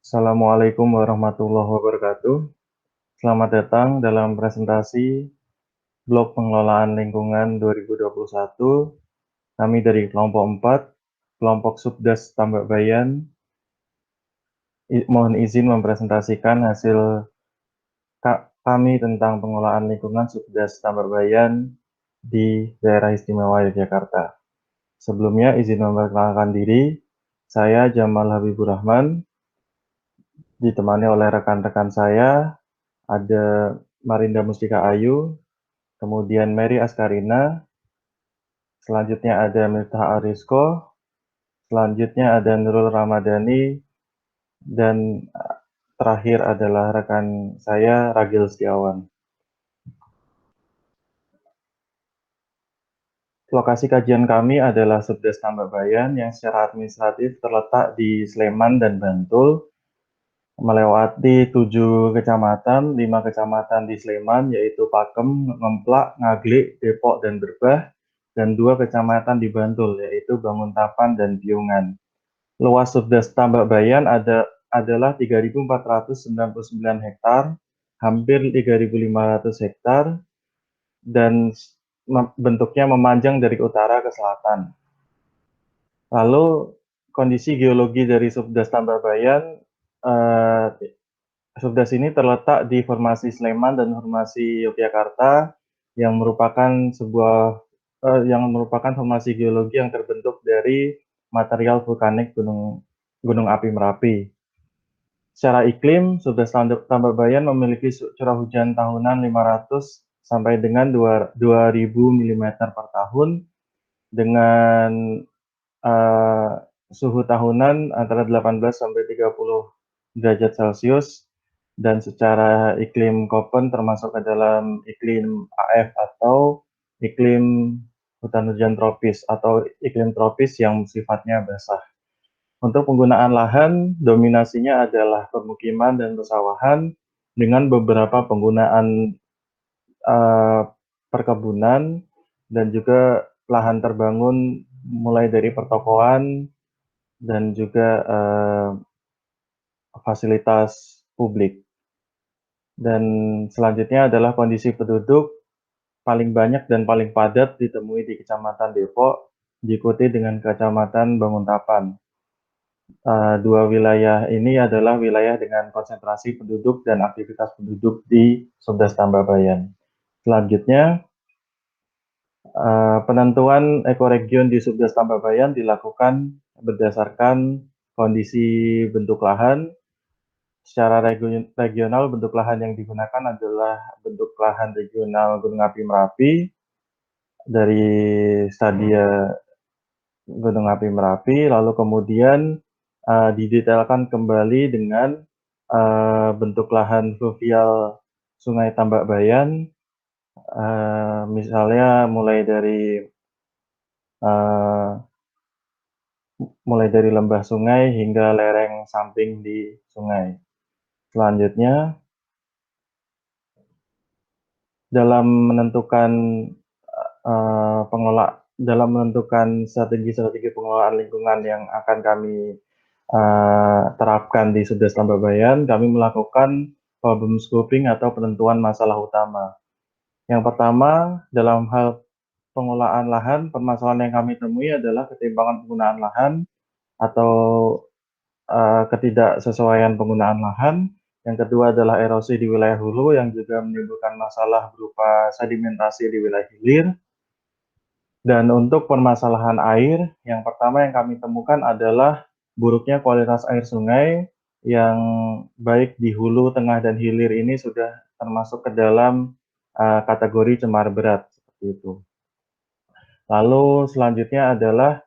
Assalamualaikum warahmatullahi wabarakatuh. Selamat datang dalam presentasi Blog Pengelolaan Lingkungan 2021. Kami dari kelompok 4, kelompok Subdas Tambakbayan, mohon izin mempresentasikan hasil kami tentang pengelolaan lingkungan Subdas Tambakbayan di Daerah Istimewa Yogyakarta. Sebelumnya izin memperkenalkan diri, saya Jamal Habibur Rahman, ditemani oleh rekan-rekan saya, ada Marinda Mustika Ayu, kemudian Mary Askarina, selanjutnya ada Miftah Arisko, selanjutnya ada Nurul Ramadhani, dan terakhir adalah rekan saya Ragil Setiawan. Lokasi kajian kami adalah Subdas Tambakbayan yang secara administratif terletak di Sleman dan Bantul, melewati 7 kecamatan, 5 kecamatan di Sleman yaitu Pakem, Ngemplak, Ngaglik, Depok, dan Berbah, dan 2 kecamatan di Bantul yaitu Banguntapan dan Piungan. Luas Subdas Tambakbayan adalah 3.499 hektar, hampir 3.500 hektar, dan bentuknya memanjang dari utara ke selatan. Lalu kondisi geologi dari Subdas Tambakbayan, Subdas ini terletak di Formasi Sleman dan Formasi Yogyakarta yang merupakan formasi geologi yang terbentuk dari material vulkanik gunung api Merapi. Secara iklim, Subdas Tambakbayan memiliki curah hujan tahunan 500 sampai dengan 2.000 mm per tahun dengan suhu tahunan antara 18 sampai 30 derajat Celcius, dan secara iklim Köppen termasuk ke dalam iklim AF atau iklim hutan hujan tropis atau iklim tropis yang sifatnya basah. Untuk penggunaan lahan, dominasinya adalah permukiman dan persawahan dengan beberapa penggunaan perkebunan dan juga lahan terbangun mulai dari pertokoan dan juga fasilitas publik. Dan selanjutnya adalah kondisi penduduk paling banyak dan paling padat ditemui di Kecamatan Depok, diikuti dengan Kecamatan Banguntapan. Dua wilayah ini adalah wilayah dengan konsentrasi penduduk dan aktivitas penduduk di Subdas Tambakbayan. Selanjutnya, penentuan ekoregion di Subdas Tambakbayan dilakukan berdasarkan kondisi bentuk lahan. Secara regional, bentuk lahan yang digunakan adalah bentuk lahan regional Gunung Api Merapi dari stadia Gunung Api Merapi, lalu kemudian didetailkan kembali dengan bentuk lahan fluvial Sungai Tambakbayan, misalnya mulai dari lembah sungai hingga lereng samping di sungai. Selanjutnya, dalam menentukan strategi pengelolaan lingkungan yang akan kami terapkan di Subdas Tambakbayan, kami melakukan problem scoping atau penentuan masalah utama. Yang pertama, dalam hal pengelolaan lahan, permasalahan yang kami temui adalah ketimpangan penggunaan lahan atau ketidaksesuaian penggunaan lahan. Yang kedua adalah erosi di wilayah hulu yang juga menimbulkan masalah berupa sedimentasi di wilayah hilir. Dan untuk permasalahan air, yang pertama yang kami temukan adalah buruknya kualitas air sungai yang baik di hulu, tengah, dan hilir ini sudah termasuk ke dalam kategori cemar berat, seperti itu. Lalu selanjutnya adalah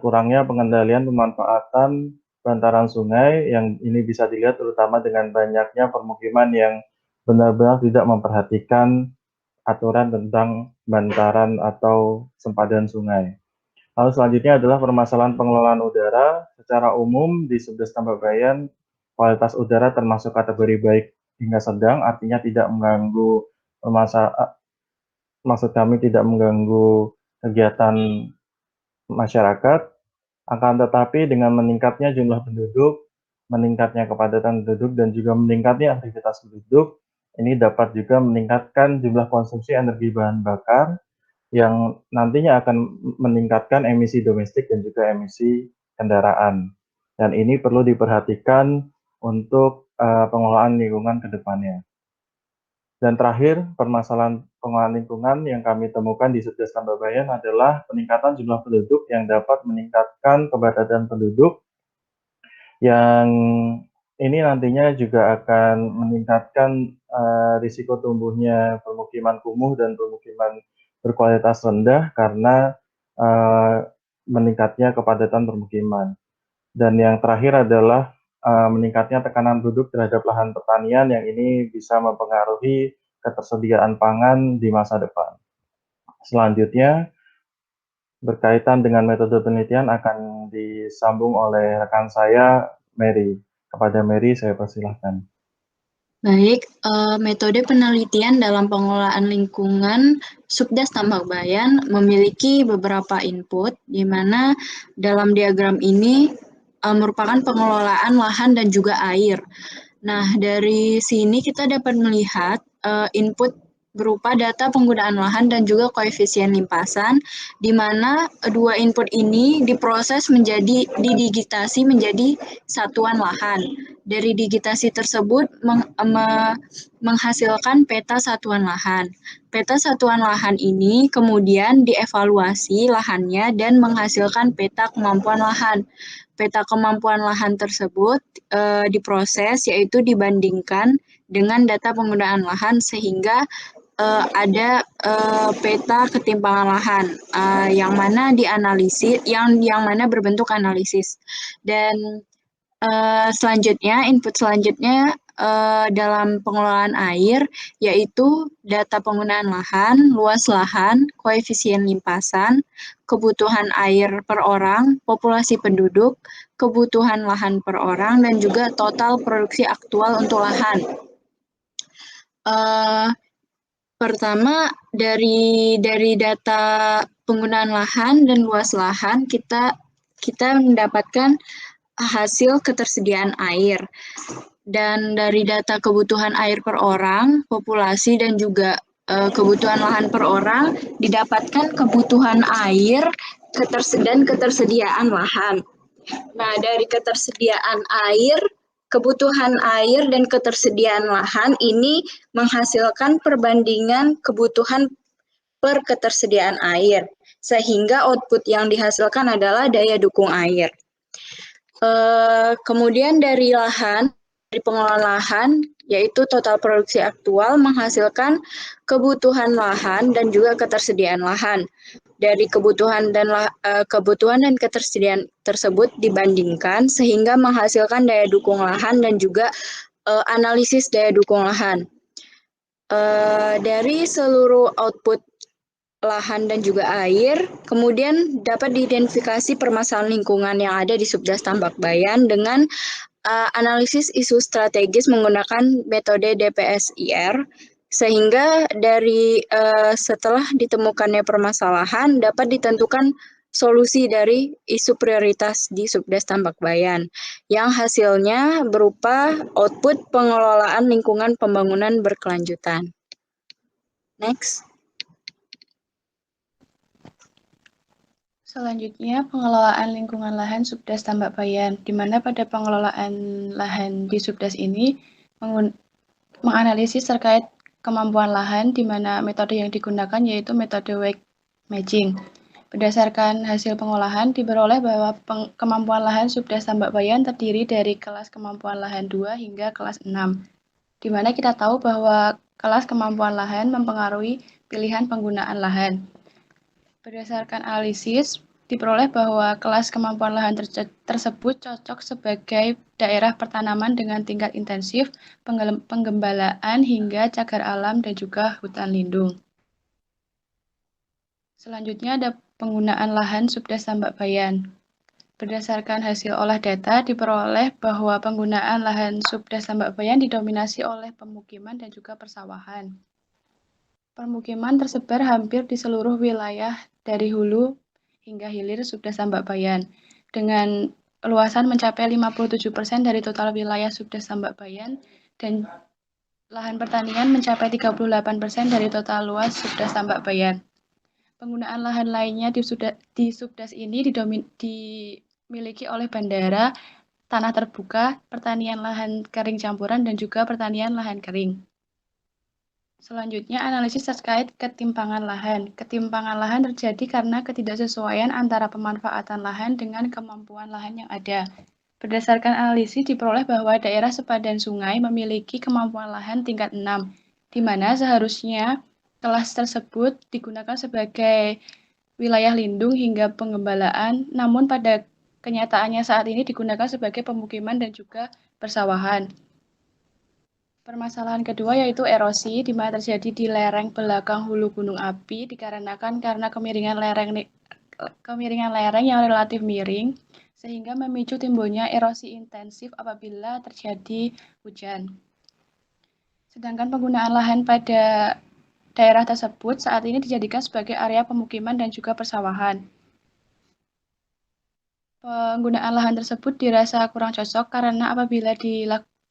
kurangnya pengendalian pemanfaatan bantaran sungai yang ini bisa dilihat terutama dengan banyaknya permukiman yang benar-benar tidak memperhatikan aturan tentang bantaran atau sempadan sungai. Lalu selanjutnya adalah permasalahan pengelolaan udara. Secara umum di Subdas Tambakbayan, kualitas udara termasuk kategori baik hingga sedang, artinya tidak mengganggu maksud kami tidak mengganggu kegiatan masyarakat. Akan tetapi dengan meningkatnya jumlah penduduk meningkatnya kepadatan penduduk dan juga meningkatnya aktivitas penduduk, ini dapat juga meningkatkan jumlah konsumsi energi bahan bakar yang nantinya akan meningkatkan emisi domestik dan juga emisi kendaraan. Dan ini perlu diperhatikan untuk pengelolaan lingkungan ke depannya. Dan terakhir, permasalahan pengelolaan lingkungan yang kami temukan di Subdes Tambabayan adalah peningkatan jumlah penduduk yang dapat meningkatkan kepadatan penduduk yang ini nantinya juga akan meningkatkan risiko tumbuhnya permukiman kumuh dan permukiman berkualitas rendah karena meningkatnya kepadatan permukiman. Dan yang terakhir adalah meningkatnya tekanan penduduk terhadap lahan pertanian yang ini bisa mempengaruhi ketersediaan pangan di masa depan. Selanjutnya, berkaitan dengan metode penelitian akan disambung oleh rekan saya, Mary. Kepada Mary, saya persilahkan. Baik, metode penelitian dalam pengelolaan lingkungan Subdes Tambakbayan memiliki beberapa input, di mana dalam diagram ini merupakan pengelolaan lahan dan juga air. Nah, dari sini kita dapat melihat input berupa data penggunaan lahan dan juga koefisien limpasan, di mana dua input ini diproses menjadi didigitasi menjadi satuan lahan. Dari digitasi tersebut menghasilkan peta satuan lahan. Peta satuan lahan ini kemudian dievaluasi lahannya dan menghasilkan peta kemampuan lahan. Peta kemampuan lahan tersebut diproses, yaitu dibandingkan dengan data penggunaan lahan sehingga ada peta ketimpangan lahan yang mana dianalisis, yang mana berbentuk analisis. Dan selanjutnya, input selanjutnya dalam pengelolaan air, yaitu data penggunaan lahan, luas lahan, koefisien limpasan, kebutuhan air per orang, populasi penduduk, kebutuhan lahan per orang, dan juga total produksi aktual untuk lahan. Pertama, dari data penggunaan lahan dan luas lahan, kita mendapatkan hasil ketersediaan air. Dan dari data kebutuhan air per orang, populasi, dan juga kebutuhan lahan per orang, didapatkan kebutuhan air dan ketersediaan lahan. Nah, dari ketersediaan air, kebutuhan air, dan ketersediaan lahan ini menghasilkan perbandingan kebutuhan per ketersediaan air, sehingga output yang dihasilkan adalah daya dukung air. Kemudian dari lahan, dari pengelolaan lahan, yaitu total produksi aktual menghasilkan kebutuhan lahan dan juga ketersediaan lahan. Dari kebutuhan dan ketersediaan tersebut dibandingkan sehingga menghasilkan daya dukung lahan dan juga analisis daya dukung lahan. Dari seluruh output lahan dan juga air, kemudian dapat diidentifikasi permasalahan lingkungan yang ada di Subdes Tambakbayan dengan analisis isu strategis menggunakan metode DPSIR, sehingga dari setelah ditemukannya permasalahan dapat ditentukan solusi dari isu prioritas di Subdes Tambakbayan yang hasilnya berupa output pengelolaan lingkungan pembangunan berkelanjutan. Next. Selanjutnya, pengelolaan lingkungan lahan Subdes Tambakbayan, di mana pada pengelolaan lahan di Subdes ini menganalisis terkait kemampuan lahan, di mana metode yang digunakan yaitu metode weight matching. Berdasarkan hasil pengolahan, diperoleh bahwa kemampuan lahan Subdes Tambakbayan terdiri dari kelas kemampuan lahan 2 hingga kelas 6, di mana kita tahu bahwa kelas kemampuan lahan mempengaruhi pilihan penggunaan lahan. Berdasarkan analisis, diperoleh bahwa kelas kemampuan lahan tersebut cocok sebagai daerah pertanaman dengan tingkat intensif, penggembalaan hingga cagar alam dan juga hutan lindung. Selanjutnya ada penggunaan lahan Subdes Tambakbayan. Berdasarkan hasil olah data, diperoleh bahwa penggunaan lahan Subdes Tambakbayan didominasi oleh pemukiman dan juga persawahan. Permukiman tersebar hampir di seluruh wilayah dari hulu hingga hilir Subdes Tambakbayan, dengan luasan mencapai 57% dari total wilayah Subdes Tambak Bayan, dan lahan pertanian mencapai 38% dari total luas Subdes Tambak Bayan. Penggunaan lahan lainnya di Subdes ini dimiliki oleh bandara, tanah terbuka, pertanian lahan kering campuran, dan juga pertanian lahan kering. Selanjutnya, analisis terkait ketimpangan lahan. Ketimpangan lahan terjadi karena ketidaksesuaian antara pemanfaatan lahan dengan kemampuan lahan yang ada. Berdasarkan analisis diperoleh bahwa daerah sepadan sungai memiliki kemampuan lahan tingkat 6, di mana seharusnya kelas tersebut digunakan sebagai wilayah lindung hingga pengembalaan, namun pada kenyataannya saat ini digunakan sebagai pemukiman dan juga persawahan. Permasalahan kedua yaitu erosi, di mana terjadi di lereng belakang hulu gunung api dikarenakan karena kemiringan lereng yang relatif miring, sehingga memicu timbulnya erosi intensif apabila terjadi hujan. Sedangkan penggunaan lahan pada daerah tersebut saat ini dijadikan sebagai area pemukiman dan juga persawahan. Penggunaan lahan tersebut dirasa kurang cocok karena apabila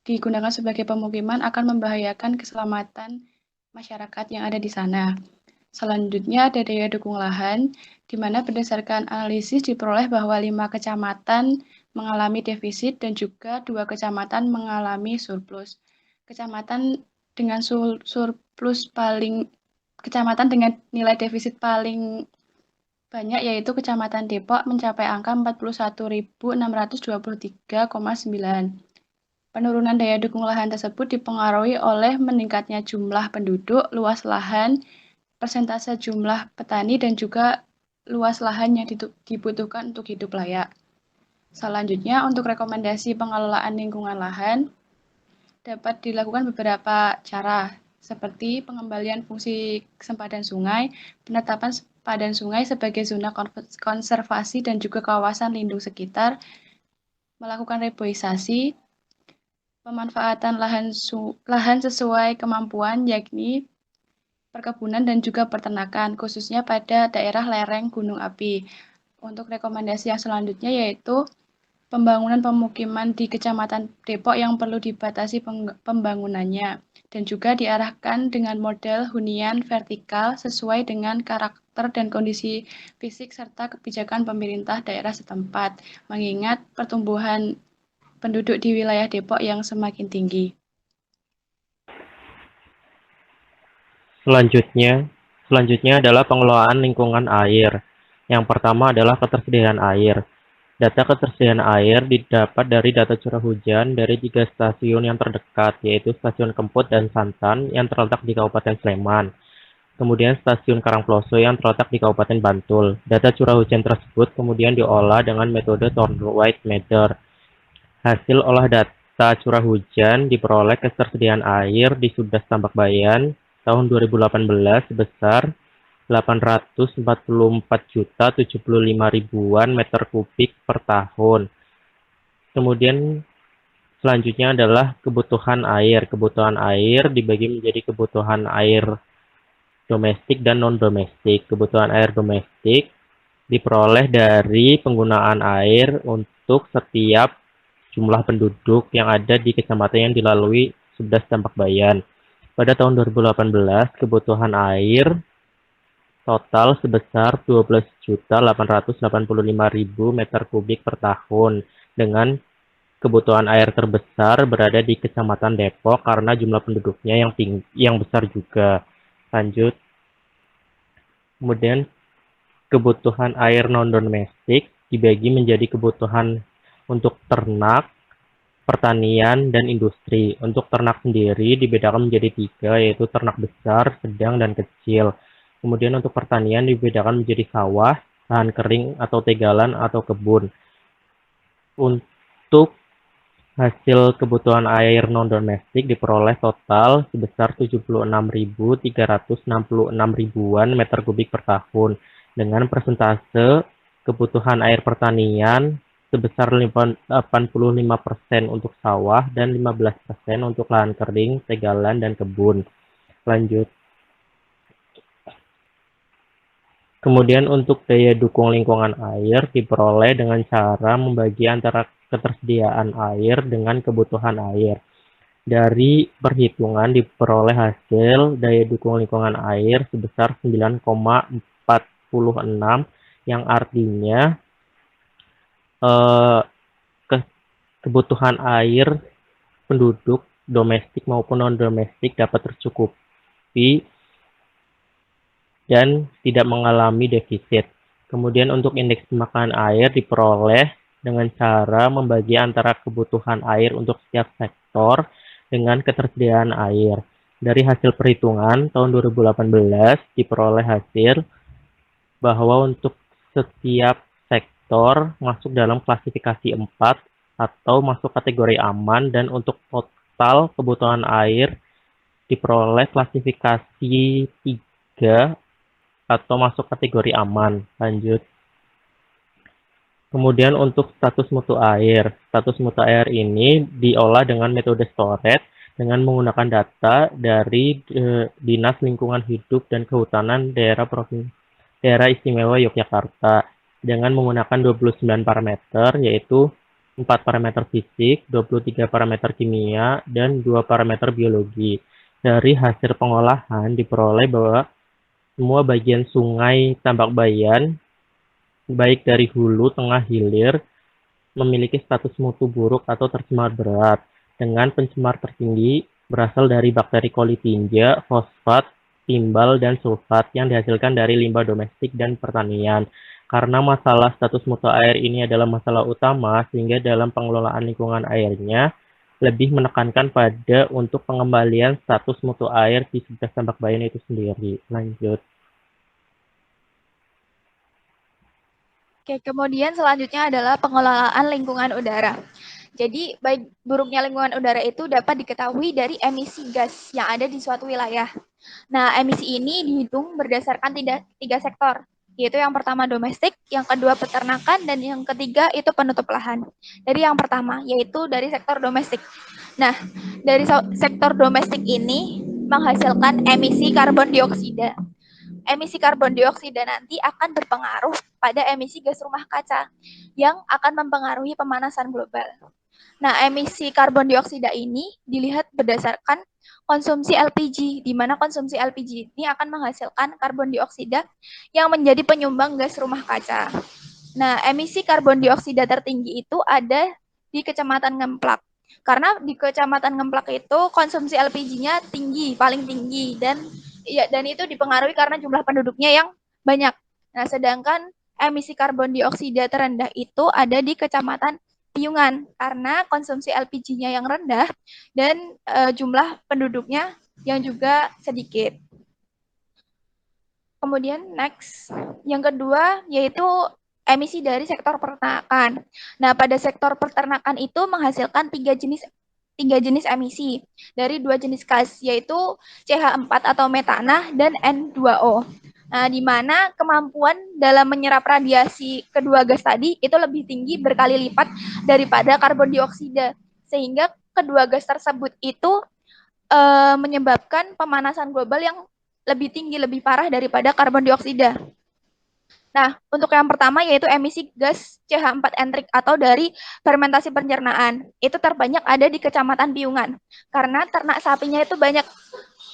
digunakan sebagai pemukiman akan membahayakan keselamatan masyarakat yang ada di sana. Selanjutnya ada daya dukung lahan, di mana berdasarkan analisis diperoleh bahwa 5 kecamatan mengalami defisit dan juga 2 kecamatan mengalami surplus. Kecamatan dengan kecamatan dengan nilai defisit paling banyak yaitu Kecamatan Depok mencapai angka 41.623,9. Penurunan daya dukung lahan tersebut dipengaruhi oleh meningkatnya jumlah penduduk, luas lahan, persentase jumlah petani, dan juga luas lahan yang dibutuhkan untuk hidup layak. Selanjutnya, untuk rekomendasi pengelolaan lingkungan lahan, dapat dilakukan beberapa cara, seperti pengembalian fungsi sempadan sungai, penetapan sempadan sungai sebagai zona konservasi dan juga kawasan lindung sekitar, melakukan reboisasi, pemanfaatan lahan sesuai kemampuan, yakni perkebunan dan juga peternakan, khususnya pada daerah lereng gunung api. Untuk rekomendasi yang selanjutnya yaitu pembangunan pemukiman di Kecamatan Depok yang perlu dibatasi pembangunannya, dan juga diarahkan dengan model hunian vertikal sesuai dengan karakter dan kondisi fisik serta kebijakan pemerintah daerah setempat, mengingat pertumbuhan penduduk di wilayah Depok yang semakin tinggi. Selanjutnya adalah pengelolaan lingkungan air. Yang pertama adalah ketersediaan air. Data ketersediaan air didapat dari data curah hujan dari 3 stasiun yang terdekat, yaitu Stasiun Kempot dan Santan yang terletak di Kabupaten Sleman. Kemudian Stasiun Karangploso yang terletak di Kabupaten Bantul. Data curah hujan tersebut kemudian diolah dengan metode Thorndike Meter. Hasil olah data curah hujan diperoleh ketersediaan air di Subdes Tambak Bayan tahun 2018 sebesar 844.075.000 meter kubik per tahun. Kemudian selanjutnya adalah kebutuhan air. Kebutuhan air dibagi menjadi kebutuhan air domestik dan non-domestik. Kebutuhan air domestik diperoleh dari penggunaan air untuk setiap jumlah penduduk yang ada di kecamatan yang dilalui Subdes Tambak Bayan. Pada tahun 2018, kebutuhan air total sebesar 12.885.000 meter kubik per tahun, dengan kebutuhan air terbesar berada di Kecamatan Depok karena jumlah penduduknya yang besar juga. Lanjut. Kemudian kebutuhan air non-domestik dibagi menjadi kebutuhan untuk ternak, pertanian, dan industri. Untuk ternak sendiri dibedakan menjadi 3, yaitu ternak besar, sedang, dan kecil. Kemudian untuk pertanian dibedakan menjadi sawah, lahan kering atau tegalan atau kebun. Untuk hasil kebutuhan air non-domestik diperoleh total sebesar 76.366 ribuan meter kubik per tahun, dengan persentase kebutuhan air pertanian sebesar 85% untuk sawah dan 15% untuk lahan kering, tegalan, dan kebun. Lanjut. Kemudian untuk daya dukung lingkungan air diperoleh dengan cara membagi antara ketersediaan air dengan kebutuhan air. Dari perhitungan diperoleh hasil daya dukung lingkungan air sebesar 9,46 yang artinya kebutuhan air penduduk domestik maupun non-domestik dapat tercukupi dan tidak mengalami defisit. Kemudian untuk indeks pemakaian air diperoleh dengan cara membagi antara kebutuhan air untuk setiap sektor dengan ketersediaan air. Dari hasil perhitungan tahun 2018 diperoleh hasil bahwa untuk setiap sektor masuk dalam klasifikasi 4 atau masuk kategori aman, dan untuk total kebutuhan air diperoleh klasifikasi 3 atau masuk kategori aman. Lanjut. Kemudian untuk status mutu air. Status mutu air ini diolah dengan metode STORET dengan menggunakan data dari Dinas Lingkungan Hidup dan Kehutanan Daerah Istimewa Yogyakarta dengan menggunakan 29 parameter, yaitu 4 parameter fisik, 23 parameter kimia, dan 2 parameter biologi. Dari hasil pengolahan diperoleh bahwa semua bagian sungai Tambakbayan, baik dari hulu, tengah, hilir, memiliki status mutu buruk atau tercemar berat, dengan pencemar tertinggi berasal dari bakteri coli tinja, fosfat, timbal, dan sulfat yang dihasilkan dari limbah domestik dan pertanian. Karena masalah status mutu air ini adalah masalah utama, sehingga dalam pengelolaan lingkungan airnya lebih menekankan pada untuk pengembalian status mutu air di Subdas Tambakbayan itu sendiri. Lanjut. Oke, kemudian selanjutnya adalah pengelolaan lingkungan udara. Jadi, baik buruknya lingkungan udara itu dapat diketahui dari emisi gas yang ada di suatu wilayah. Nah, emisi ini dihitung berdasarkan tiga sektor, yaitu yang pertama domestik, yang kedua peternakan, dan yang ketiga itu penutup lahan. Dari yang pertama, yaitu dari sektor domestik. Nah, dari sektor domestik ini menghasilkan emisi karbon dioksida. Emisi karbon dioksida nanti akan berpengaruh pada emisi gas rumah kaca yang akan mempengaruhi pemanasan global. Nah, emisi karbon dioksida ini dilihat berdasarkan konsumsi LPG, di mana konsumsi LPG ini akan menghasilkan karbon dioksida yang menjadi penyumbang gas rumah kaca. Nah, emisi karbon dioksida tertinggi itu ada di Kecamatan Ngemplak. Karena di Kecamatan Ngemplak itu konsumsi LPG-nya tinggi, paling tinggi, dan itu dipengaruhi karena jumlah penduduknya yang banyak. Nah, sedangkan emisi karbon dioksida terendah itu ada di Kecamatan Piungan karena konsumsi LPG-nya yang rendah dan jumlah penduduknya yang juga sedikit. Kemudian next, yang kedua yaitu emisi dari sektor peternakan. Nah, pada sektor peternakan itu menghasilkan tiga jenis emisi dari 2 jenis gas, yaitu CH4 atau metana dan N2O. Nah, di mana kemampuan dalam menyerap radiasi kedua gas tadi itu lebih tinggi berkali lipat daripada karbon dioksida, sehingga kedua gas tersebut itu menyebabkan pemanasan global yang lebih tinggi, lebih parah daripada karbon dioksida. Nah, untuk yang pertama yaitu emisi gas CH4-entrik atau dari fermentasi pencernaan. Itu terbanyak ada di Kecamatan Piungan. Karena ternak sapinya itu banyak.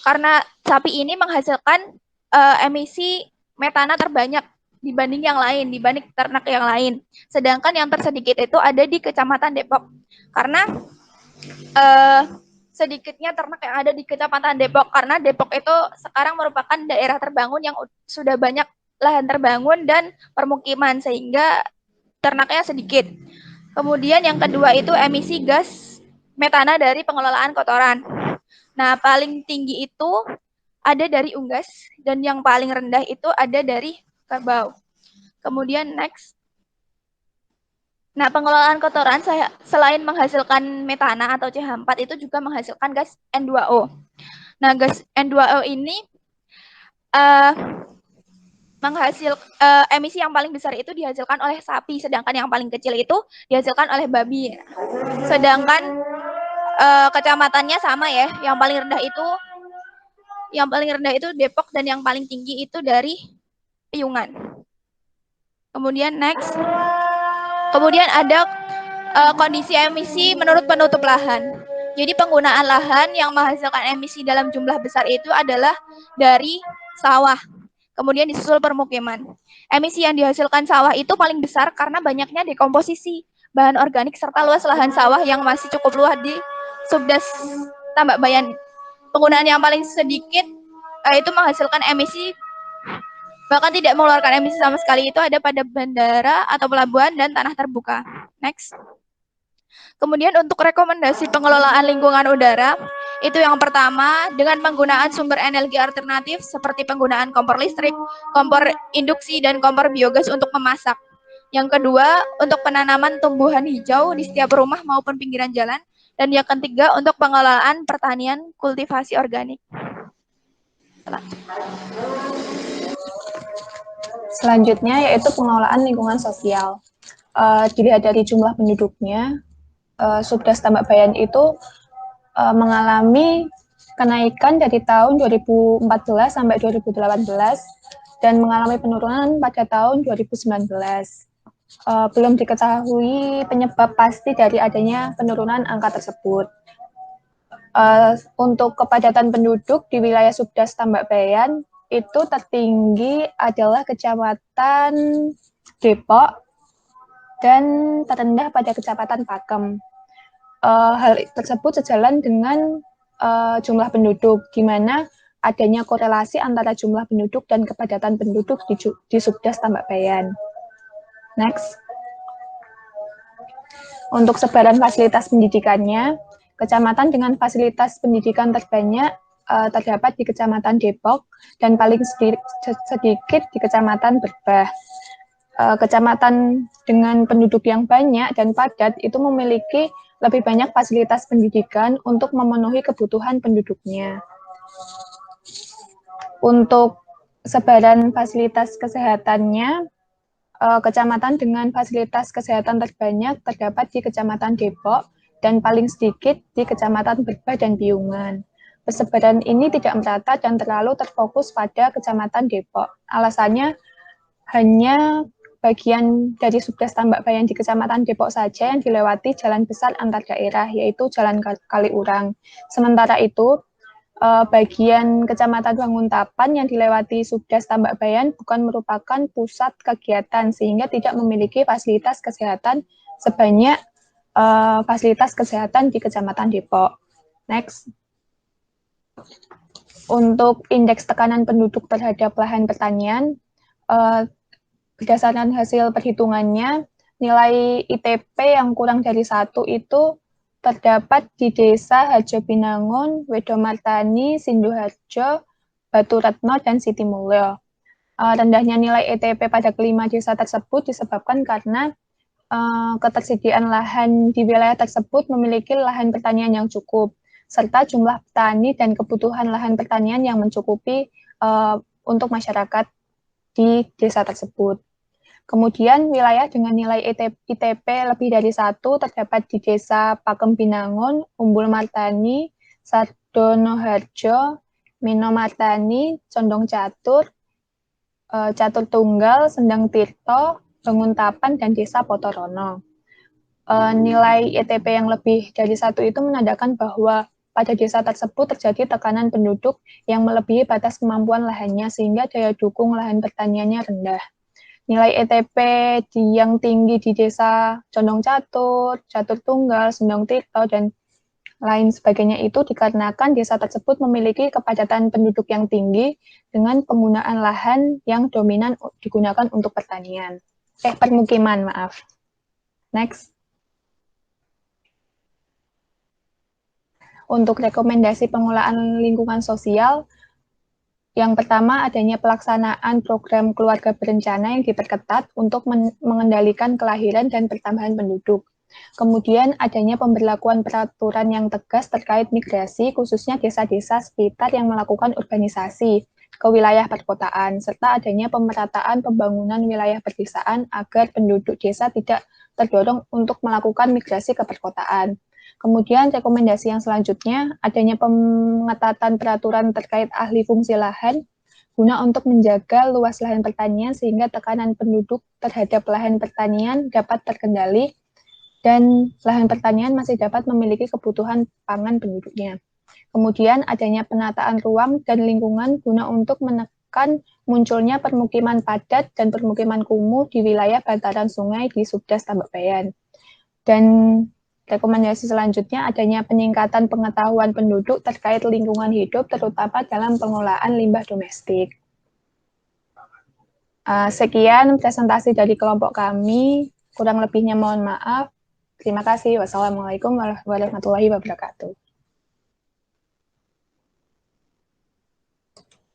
Karena sapi ini menghasilkan emisi metana terbanyak dibanding yang lain, dibanding ternak yang lain. Sedangkan yang tersedikit itu ada di Kecamatan Depok. Karena sedikitnya ternak yang ada di Kecamatan Depok, karena Depok itu sekarang merupakan daerah terbangun yang sudah banyak lahan terbangun dan permukiman, sehingga ternaknya sedikit. Kemudian yang kedua itu emisi gas metana dari pengelolaan kotoran. Nah, paling tinggi itu ada dari unggas dan yang paling rendah itu ada dari kerbau. Kemudian next. Nah, pengelolaan kotoran selain menghasilkan metana atau CH4 itu juga menghasilkan gas N2O. Nah, gas N2O ini emisi yang paling besar itu dihasilkan oleh sapi, sedangkan yang paling kecil itu dihasilkan oleh babi. Sedangkan kecamatannya sama ya, yang paling rendah itu Depok dan yang paling tinggi itu dari Piungan. Kemudian next. Kemudian ada kondisi emisi menurut penutup lahan. Jadi penggunaan lahan yang menghasilkan emisi dalam jumlah besar itu adalah dari sawah. Kemudian disusul permukiman. Emisi yang dihasilkan sawah itu paling besar karena banyaknya dekomposisi bahan organik serta luas lahan sawah yang masih cukup luas di Subdas Tambak Bayan. Penggunaan yang paling sedikit itu menghasilkan emisi bahkan tidak mengeluarkan emisi sama sekali itu ada pada bandara atau pelabuhan dan tanah terbuka. Next. Kemudian untuk rekomendasi pengelolaan lingkungan udara, itu yang pertama dengan penggunaan sumber energi alternatif seperti penggunaan kompor listrik, kompor induksi, dan kompor biogas untuk memasak. Yang kedua, untuk penanaman tumbuhan hijau di setiap rumah maupun pinggiran jalan. Dan yang ketiga, untuk pengelolaan pertanian kultivasi organik. Selanjutnya yaitu pengelolaan lingkungan sosial. Dilihat dari jumlah penduduknya, Subdas Tambak Bayan itu mengalami kenaikan dari tahun 2014 sampai 2018 dan mengalami penurunan pada tahun 2019. Belum diketahui penyebab pasti dari adanya penurunan angka tersebut. Untuk kepadatan penduduk di wilayah Subdas Tambak Bayan itu tertinggi adalah Kecamatan Depok dan terendah pada Kecamatan Pakem. Hal tersebut sejalan dengan jumlah penduduk, di mana adanya korelasi antara jumlah penduduk dan kepadatan penduduk di Subdas Tambak Bayan. Next. Untuk sebaran fasilitas pendidikannya, kecamatan dengan fasilitas pendidikan terbanyak terdapat di Kecamatan Depok dan paling sedikit di Kecamatan Berbah. Kecamatan dengan penduduk yang banyak dan padat itu memiliki lebih banyak fasilitas pendidikan untuk memenuhi kebutuhan penduduknya. Untuk sebaran fasilitas kesehatannya, kecamatan dengan fasilitas kesehatan terbanyak terdapat di Kecamatan Depok dan paling sedikit di Kecamatan Berbah dan Piungan. Persebaran ini tidak merata dan terlalu terfokus pada Kecamatan Depok. Alasannya hanya bagian dari Subdas Tambak Bayan di Kecamatan Depok saja yang dilewati jalan besar antar daerah, yaitu Jalan Kaliurang. Sementara itu, bagian Kecamatan Banguntapan yang dilewati Subdas Tambak Bayan bukan merupakan pusat kegiatan, sehingga tidak memiliki fasilitas kesehatan sebanyak fasilitas kesehatan di Kecamatan Depok. Next. Untuk indeks tekanan penduduk terhadap lahan pertanian, berdasarkan hasil perhitungannya, nilai ITP yang kurang dari 1 itu terdapat di Desa Harjo Binangun, Wedomartani, Sinduharjo, Batu Retno, dan Sitimulyo. Rendahnya nilai ITP pada kelima desa tersebut disebabkan karena ketersediaan lahan di wilayah tersebut memiliki lahan pertanian yang cukup, serta jumlah petani dan kebutuhan lahan pertanian yang mencukupi untuk masyarakat di desa tersebut. Kemudian wilayah dengan nilai ITP lebih dari 1 terdapat di Desa Pakem Binangun, Umbul Martani, Sardono Harjo, Mino Martani, Condong Catur, Catur Tunggal, Sendang Tirto, Banguntapan, dan Desa Potorono. Nilai ITP yang lebih dari 1 itu menandakan bahwa pada desa tersebut terjadi tekanan penduduk yang melebihi batas kemampuan lahannya sehingga daya dukung lahan pertaniannya rendah. Nilai ITP yang tinggi di Desa Condong Catur, Catur Tunggal, Sendang Tirto, dan lain sebagainya itu dikarenakan desa tersebut memiliki kepadatan penduduk yang tinggi dengan penggunaan lahan yang dominan digunakan untuk pertanian. Permukiman, maaf. Next. Untuk rekomendasi pengelolaan lingkungan sosial, yang pertama adanya pelaksanaan program keluarga berencana yang diperketat untuk mengendalikan kelahiran dan pertambahan penduduk. Kemudian adanya pemberlakuan peraturan yang tegas terkait migrasi, khususnya desa-desa sekitar yang melakukan urbanisasi ke wilayah perkotaan, serta adanya pemerataan pembangunan wilayah pedesaan agar penduduk desa tidak terdorong untuk melakukan migrasi ke perkotaan. Kemudian rekomendasi yang selanjutnya, adanya pengetatan peraturan terkait ahli fungsi lahan, guna untuk menjaga luas lahan pertanian sehingga tekanan penduduk terhadap lahan pertanian dapat terkendali dan lahan pertanian masih dapat memiliki kebutuhan pangan penduduknya. Kemudian adanya penataan ruang dan lingkungan guna untuk menekan munculnya permukiman padat dan permukiman kumuh di wilayah bantaran sungai di Subdas Tambak Bayan. Dan rekomendasi selanjutnya adanya peningkatan pengetahuan penduduk terkait lingkungan hidup terutama dalam pengolahan limbah domestik. Sekian presentasi dari kelompok kami, kurang lebihnya mohon maaf. Terima kasih. Wassalamualaikum warahmatullahi wabarakatuh.